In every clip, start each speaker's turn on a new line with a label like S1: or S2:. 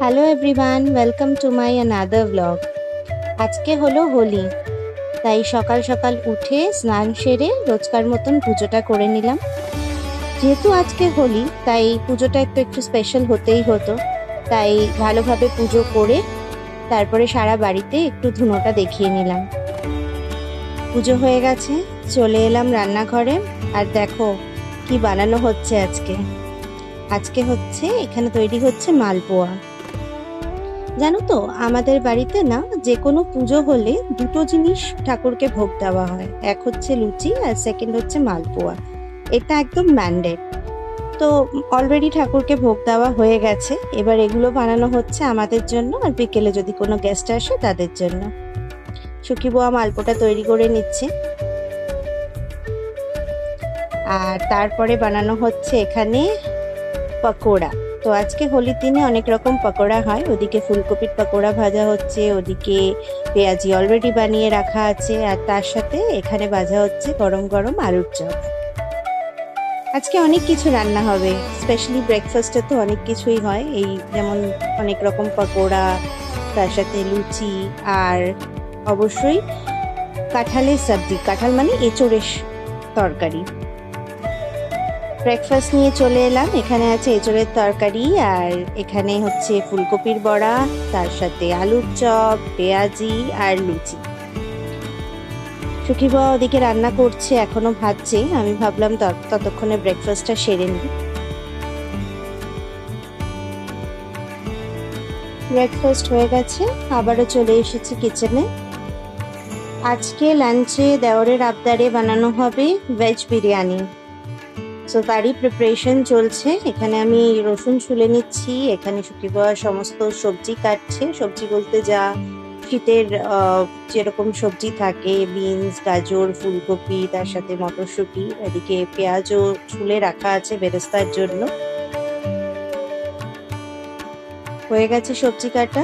S1: Hello everyone, welcome to my another blog. আজকে হলো হোলি, তাই সকাল সকাল উঠে স্নান সেরে রোজকার মতন পুজোটা করে নিলাম। যেহেতু আজকে হোলি তাই পুজোটা একটু একটু স্পেশাল হতেই হতো, তাই ভালোভাবে পুজো করে তারপরে সারা বাড়িতে একটু ধুনোটা দেখিয়ে নিলাম। পুজো হয়ে গেছে, চলে এলাম রান্নাঘরে। আর দেখো কি বানানো হচ্ছে আজকে। আজকে হচ্ছে এখানে তৈরি হচ্ছে মালপোয়া। জানো তো, আমাদের বাড়িতে না যে কোনো পুজো হলে দুটো জিনিস ঠাকুরকে ভোগ দেওয়া হয়, এক হচ্ছে লুচি আর সেকেন্ড হচ্ছে মালপোয়া। এটা একদম ম্যান্ডেট। তো অলরেডি ঠাকুরকে ভোগ দেওয়া হয়ে গেছে, এবার এগুলো বানানো হচ্ছে আমাদের জন্য আর বিকেলে যদি কোনো গেস্ট আসে তাদের জন্য। সুখী বোয়া মালপোটা তৈরি করে নিচ্ছে। আর তারপরে বানানো হচ্ছে এখানে পকোড়া। তো আজকে হোলির দিনে অনেক রকম পকোড়া হয়, ওদিকে ফুলকপির পকোড়া ভাজা হচ্ছে, ওদিকে পেঁয়াজি অলরেডি বানিয়ে রাখা আছে, আর তার সাথে এখানে ভাজা হচ্ছে গরম গরম আলুর চপ। আজকে অনেক কিছু রান্না হবে, স্পেশালি ব্রেকফাস্টে তো অনেক কিছুই হয়, এই যেমন অনেক রকম পকোড়া, তার সাথে লুচি, আর অবশ্যই কাঁঠালের সবজি। কাঁঠাল মানে এঁচোড়ের তরকারি। ব্রেকফাস্ট নিয়ে চলে এলাম, এখানে আছে এঁচোড়ের তরকারি, আর এখানে হচ্ছে ফুলকপির বড়া, তার সাথে আলুর চপ, পেঁয়াজি আর লুচি। সুখী বাবা ওদিকে রান্না করছে, এখনো ভাজছে। আমি ভাবলাম ততক্ষণে ব্রেকফাস্টটা সেরে নিই। ব্রেকফাস্ট হয়ে গেছে, আবারও চলে এসেছি কিচেনে। আজকে লাঞ্চে দেওরের আবদারে বানানো হবে ভেজ বিরিয়ানি। সো তারই প্রিপারেশন চলছে। এখানে আমি রসুন ছুলে নিচ্ছি, এখানে সুখী বাবা সমস্ত সবজি কাটছে। সবজি বলতে যা শীতের যেরকম সবজি থাকে, বিনস, গাজর, ফুলকপি, তার সাথে মটরশুঁটি। এদিকে পেঁয়াজও ছুলে রাখা আছে বেরেস্তার জন্য। হয়ে গেছে সবজি কাটা,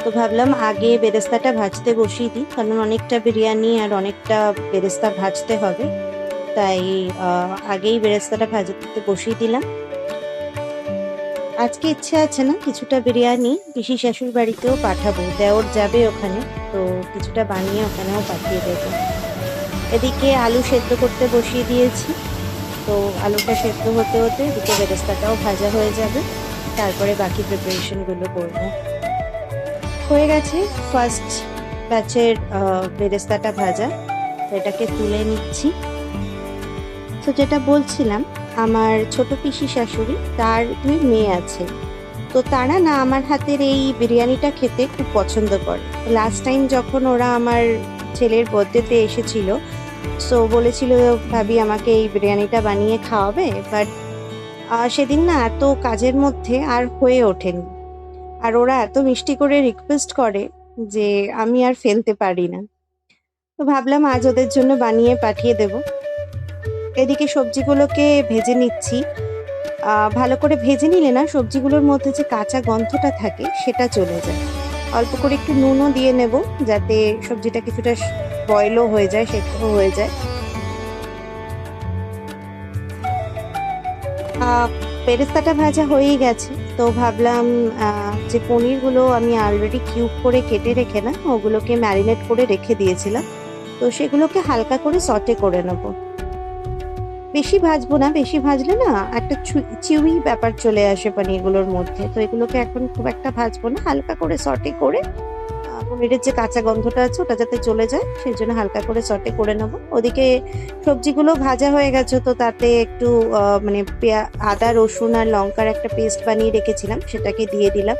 S1: তো ভাবলাম আগে বেরেস্তাটা ভাজতে বসিয়ে দিই, কারণ অনেকটা বিরিয়ানি আর অনেকটা বেরেস্তা ভাজতে হবে, তাই আগেই বেরেস্তাটা ভাজতে বসিয়ে দিলাম। আজকে ইচ্ছে আছে না কিছুটা বিরিয়ানি পিসি শাশুড়ি বাড়িতেও পাঠাবো, দেওর যাবে ওখানে, তো কিছুটা বানিয়ে ওখানেও পাঠিয়ে দেবো। এদিকে আলু সেদ্ধ করতে বসিয়ে দিয়েছি, তো আলুটা সেদ্ধ হতে হতে এদিকে বেরেস্তাটাও ভাজা হয়ে যাবে, তারপরে বাকি প্রিপারেশনগুলো করবো। হয়ে গেছে ফার্স্ট ব্যাচের বেরেস্তাটা ভাজা, এটাকে তুলে নিচ্ছি। তো যেটা বলছিলাম, আমার ছোট পিসি শাশুড়ি, তার 2 মেয়ে আছে। তো তারা না আমার হাতের এই বিরিয়ানিটা খেতে খুব পছন্দ করে। লাস্ট টাইম যখন ওরা আমার ছেলের বার্থডেতে এসেছিল, সো বলেছিল ভাবি আমাকে এই বিরিয়ানিটা বানিয়ে খাওয়াবে, বাট সেদিন না এত কাজের মধ্যে আর হয়ে ওঠেনি। আর ওরা এত মিষ্টি করে রিকোয়েস্ট করে যে আমি আর ফেলতে পারি না। তো ভাবলাম আজ ওদের জন্য বানিয়ে পাঠিয়ে দেব। এদিকে সবজিগুলোকে ভেজে নিচ্ছি। ভালো করে ভেজে নিলে না সবজিগুলোর মধ্যে যে কাঁচা গন্ধটা থাকে সেটা চলে যায়। অল্প করে একটু নুনও দিয়ে নেব, যাতে সবজিটা কিছুটা বয়েলও হয়ে যায়, সেদ্ধও হয়ে যায়। বেরেস্তাটা ভাজা হয়েই গেছে, তো ভাবলাম যে পনিরগুলো আমি অলরেডি কিউব করে কেটে রেখে না, ওগুলোকে ম্যারিনেট করে রেখে দিয়েছিলাম, তো সেগুলোকে হালকা করে সটে করে নেব। বেশি ভাজবো না, বেশি ভাজলে না একটা চিউই ব্যাপার চলে আসে পনিরগুলোর মধ্যে, তো এগুলোকে এখন খুব একটা ভাজবো না, হালকা করে সটে করে পনিরের যে কাঁচা গন্ধটা আছে ওটা যাতে চলে যায় সেই জন্য হালকা করে সটে করে নেবো। ওদিকে সবজিগুলো ভাজা হয়ে গেছে, তো তাতে একটু মানে আদা, রসুন আর লঙ্কার একটা পেস্ট বানিয়ে রেখেছিলাম, সেটাকে দিয়ে দিলাম।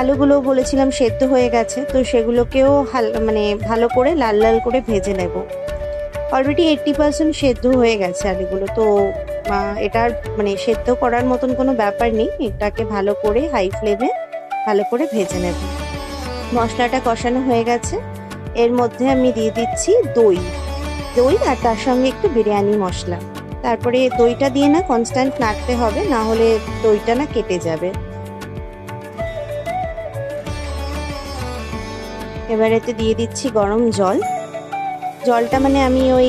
S1: আলুগুলো বলেছিলাম সেদ্ধ হয়ে গেছে, তো সেগুলোকেও মানে ভালো করে লাল লাল করে ভেজে নেব। অলরেডি 80% সেদ্ধ হয়ে গেছে আলুগুলো, তো এটার মানে সেদ্ধ করার মতন কোনো ব্যাপার নেই। এটাকে ভালো করে হাই ফ্লেমে ভালো করে ভেজে নেব। মশলাটা কষানো হয়ে গেছে, এর মধ্যে আমি দিয়ে দিচ্ছি দই। দই আর তার সঙ্গে একটু বিরিয়ানি মশলা। তারপরে দইটা দিয়ে না কনস্ট্যান্ট নাড়তে হবে, না হলে দইটা না কেটে যাবে। এবারেতে দিয়ে দিচ্ছি গরম জল। জলটা মানে আমি ওই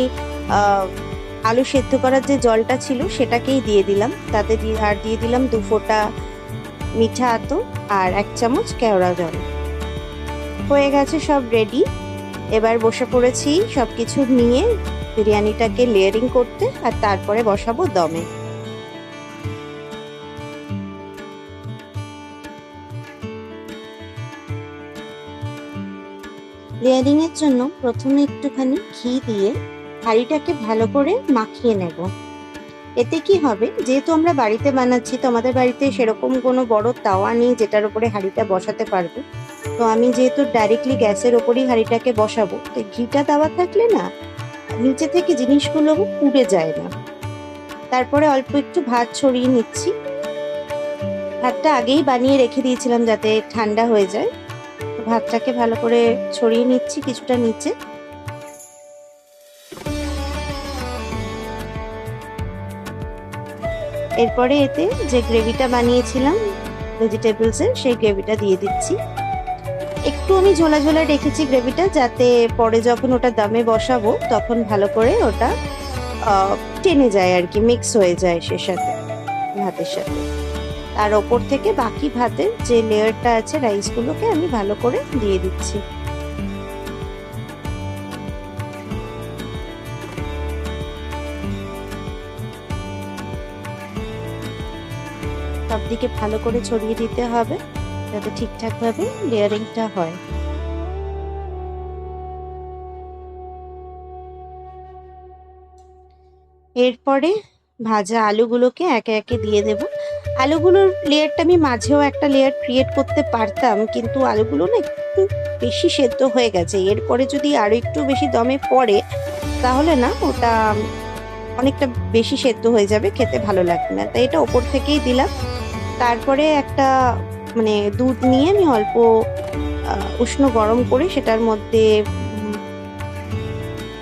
S1: আলু সেদ্ধ করার যে জলটা ছিল সেটাকেই দিয়ে দিলাম, তাতে দিয়ে দিলাম 2 ফোঁটা মিঠা আতর আর 1 চামচ কেওড়া জল। হয়ে গেছে সব রেডি। এবার বসে পড়েছি সবকিছু নিয়ে বিরিয়ানিটাকে লেয়ারিং করতে, আর তারপরে বসাবো দমে। লেয়ারিং এর জন্য প্রথমে একটুখানি ঘি দিয়ে হাঁড়িটাকে ভালো করে মাখিয়ে নেব। এতে কি হবে, যেহেতু আমরা বাড়িতে বানাচ্ছি তো আমাদের বাড়িতে সেরকম কোনো বড় তাওয়া নেই যেটার উপরে হাঁড়িটা বসাতে পারবো। তো আমি যেহেতু ডাইরেক্টলি গ্যাসের ওপরই হাঁড়িটাকে বসাবো, তো ঘিটা দেওয়া থাকলে না নিচে থেকে জিনিসগুলো পুড়ে যায় না। তারপরে অল্প একটু ভাত ছড়িয়ে নিচ্ছি। ভাতটা আগেই বানিয়ে রেখে দিয়েছিলাম যাতে ঠান্ডা হয়ে যায়। ভাতটাকে ভালো করে ছড়িয়ে নিচ্ছি কিছুটা নিচে। এরপরে এতে যে গ্রেভিটা বানিয়েছিলাম ভেজিটেবলসের, সেই গ্রেভিটা দিয়ে দিচ্ছি। একটু আমি ঝোলা ঝোলা রেখেছি গ্রেভিটা, যাতে পরে যখন ওটা দমে বসাবো তখন ভালো করে ওটা টেনে যায় আর কি, মিক্স হয়ে যায় সে সাথে ভাতের সাথে। তার ওপর থেকে বাকি ভাতের যে লেয়ারটা আছে রাইসগুলোকে আমি ভালো করে দিয়ে দিচ্ছি। সব দিকে ভালো করে ছড়িয়ে দিতে হবে যাতে ঠিকঠাক ভাবে লেয়ারিংটা হয়। এরপরে ভাজা আলুগুলোকে একে একে দিয়ে দেব। আলুগুলোর লেয়ারটা আমি মাঝেও একটা লেয়ার ক্রিয়েট করতে পারতাম, কিন্তু আলুগুলো না একটু বেশি সেদ্ধ হয়ে গেছে। এরপরে যদি আরো একটু বেশি দমে পড়ে তাহলে না ওটা অনেকটা বেশি সেদ্ধ হয়ে যাবে, খেতে ভালো লাগবে না। তাই এটা ওপর থেকেই দিলাম। তারপরে একটা দুধ নিয়ে আমি অল্প উষ্ণ গরম করে সেটার মধ্যে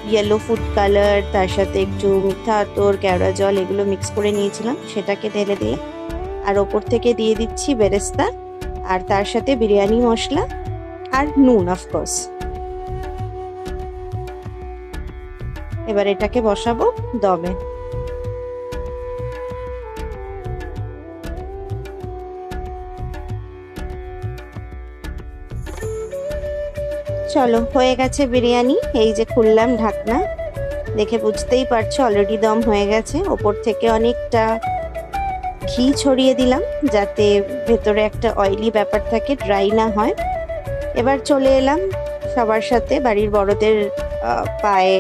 S1: ইয়েলো ফুড কালার, তার সাথে একটু মিঠা আতর, কেওড়া জল এগুলো মিক্স করে নিয়েছিলাম, সেটাকে ঢেলে দিলাম। আর ওপর থেকে দিয়ে দিচ্ছি বেরেস্তা, আর তার সাথে বিরিয়ানি মশলা আর নুন অফকোর্স। এবার এটাকে বসাবো দমে। চলো, হয়ে গেছে বিরিয়ানি। এই যে খুললাম ঢাকনা, দেখে বুঝতেই পারছো অলরেডি দম হয়ে গেছে। ওপর থেকে অনেকটা ঘি ছড়িয়ে দিলাম যাতে ভেতরে একটা অয়েলি ব্যাপার থাকে, ড্রাই না হয়। এবার চলে এলাম সবার সাথে বাড়ির বড়দের পায়ে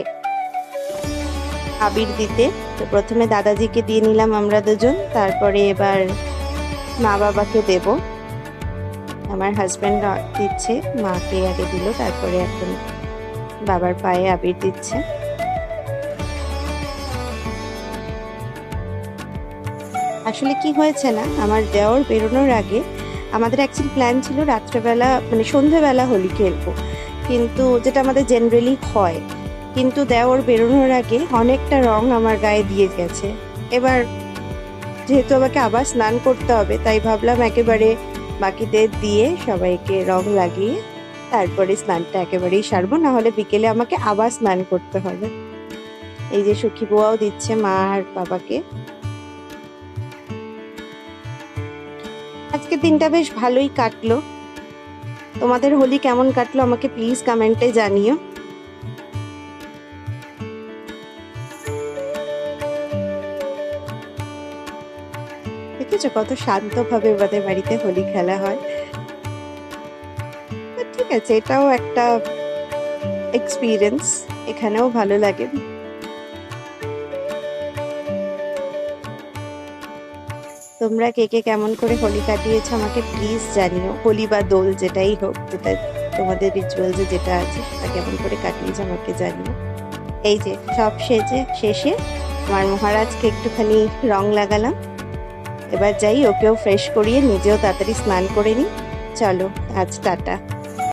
S1: আবির দিতে। তো প্রথমে দাদাজিকে দিয়ে নিলাম আমরা দুজন, তারপরে এবার মা বাবাকে দেব। আমার হাজব্যান্ড দিচ্ছে, মাকে আগে দিল, তারপরে এখন বাবার পায়ে আবির দিচ্ছে। আসলে কি হয়েছে না, আমার দেওর বেরোনোর আগে আমাদের অ্যাকচুয়ালি প্ল্যান ছিল রাত্রেবেলা সন্ধ্যেবেলা হোলি খেলবো, কিন্তু যেটা আমাদের জেনারেলি হয়। কিন্তু দেওর বেরোনোর আগে অনেকটা রং আমার গায়ে দিয়ে গেছে। এবার যেহেতু আমাকে আবার স্নান করতে হবে, তাই ভাবলাম একেবারে বাকিদের দিয়ে সবাইকে রং লাগিয়ে তারপরে স্নানটা একেবারেই সারবো, না হলে বিকেলে আমাকে আবার স্নান করতে হবে। এই যে সখী বুয়াও দিচ্ছে মা আর বাবাকে। আজকে দিনটা বেশ ভালোই কাটলো। তোমাদের হোলি কেমন কাটলো আমাকে প্লিজ কমেন্টে জানিও। দেখেছো কত শান্তভাবে আমাদের বাড়িতে হোলি খেলা হয়। ঠিক আছে, এটাও একটা এক্সপিরিয়েন্স, এখানেও ভালো লাগে। তোমরা কে কে কেমন করে হোলি কাটিয়েছো আমাকে প্লিজ জানিও। হোলি বা দোল যেটাই হোক, যেটা তোমাদের রিচুয়ালসে যেটা আছে সেটা কেমন করে কাটিয়েছো আমাকে জানিও। এই যে সব শেষে আমার মহারাজকে একটুখানি রং লাগালাম। এবার যাই ওকেও ফ্রেশ করিয়ে নিজেও তাড়াতাড়ি স্নান করে নিই। চলো, আজ টাটা।